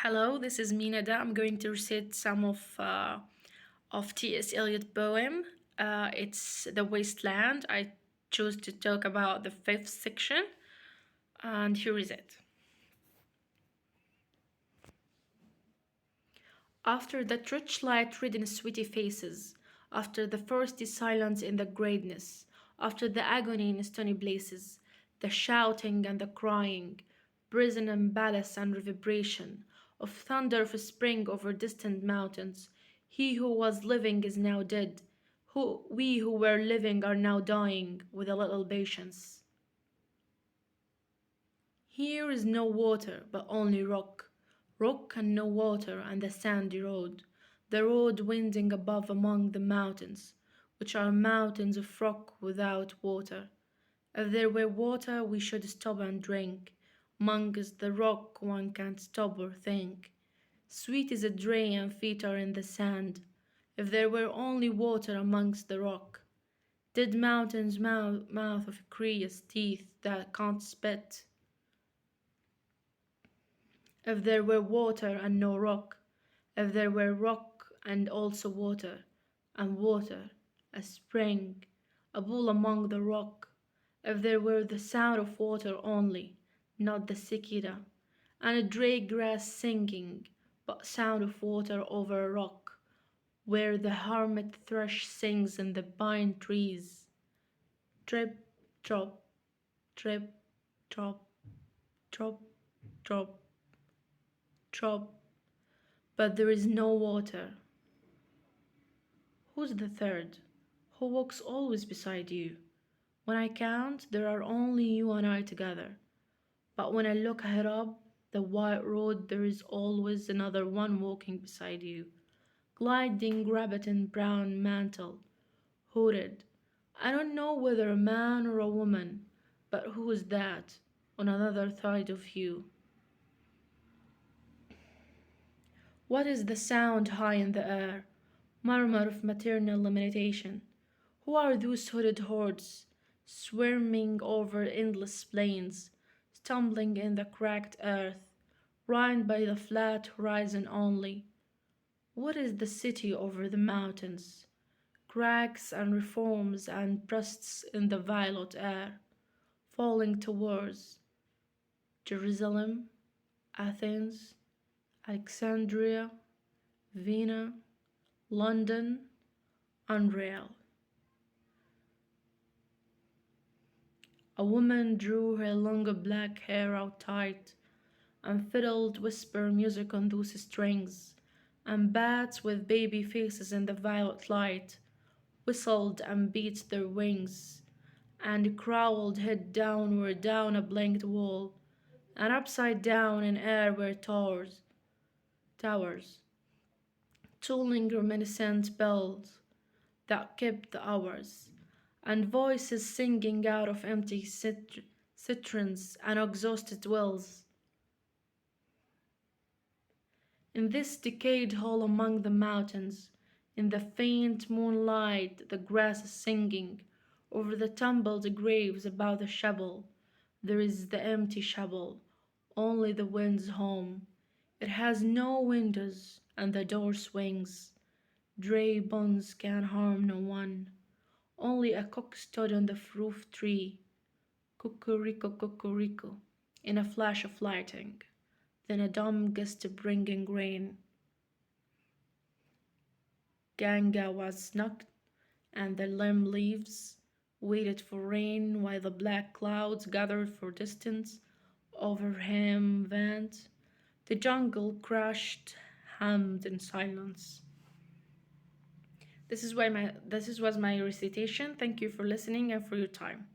Hello, this is Minada. I'm going to recite some of T.S. Eliot poem. It's The Wasteland. I chose to talk about the fifth section, and here is it. After that rich light ridden sweaty faces, after the thirsty silence in the greatness, after the agony in stony places, the shouting and the crying, prison and palace and reverberation, of thunder of spring over distant mountains, he who was living is now dead, we who were living are now dying with a little patience. Here is no water, but only rock. Rock and no water, and the sandy road. The road winding above among the mountains, which are mountains of rock without water. If there were water, we should stop and drink. Amongst the rock, one can't stop or think. Sweet is a drain, and feet are in the sand. If there were only water amongst the rock. Dead mountains, mouth of curious teeth that can't spit. If there were water and no rock, if there were rock and also water, and water, a spring, a pool among the rock, if there were the sound of water only, not the cicada, and a dry grass singing, but sound of water over a rock, where the hermit thrush sings in the pine trees. Drip, drop, drip, drop, drop, drop, drop, but there is no water. Who's the third? Who walks always beside you? When I count, there are only you and I together. But when I look ahead up the white road, there is always another one walking beside you, gliding rabbit in brown mantle, hooded. I don't know whether a man or a woman, but who is that on another side of you? What is the sound high in the air? Murmur of maternal lamentation. Who are those hooded hordes, swarming over endless plains, stumbling in the cracked earth, lined by the flat horizon only? What is the city over the mountains? Cracks and reforms and breasts in the violet air, falling towards Jerusalem, Athens, Alexandria, Vienna, London, unreal. A woman drew her long black hair out tight and fiddled whisper music on those strings, and bats with baby faces in the violet light whistled and beat their wings, and crawled head downward down a blanked wall, and upside down in air were towers, tolling reminiscent bells that kept the hours, and voices singing out of empty cisterns and exhausted wells. In this decayed hole among the mountains, in the faint moonlight, the grass is singing over the tumbled graves about the shovel. There is the empty shovel, only the wind's home. It has no windows, and the door swings. Dray bones can harm no one. Only a cock stood on the roof tree, cuckoo-rico, cuckoo-rico, in a flash of lighting. Then a dumb gust bringing rain. Ganga was knocked, and the limb leaves waited for rain while the black clouds gathered for distance over him went. The jungle crashed, hummed in silence. This was my recitation. Thank you for listening and for your time.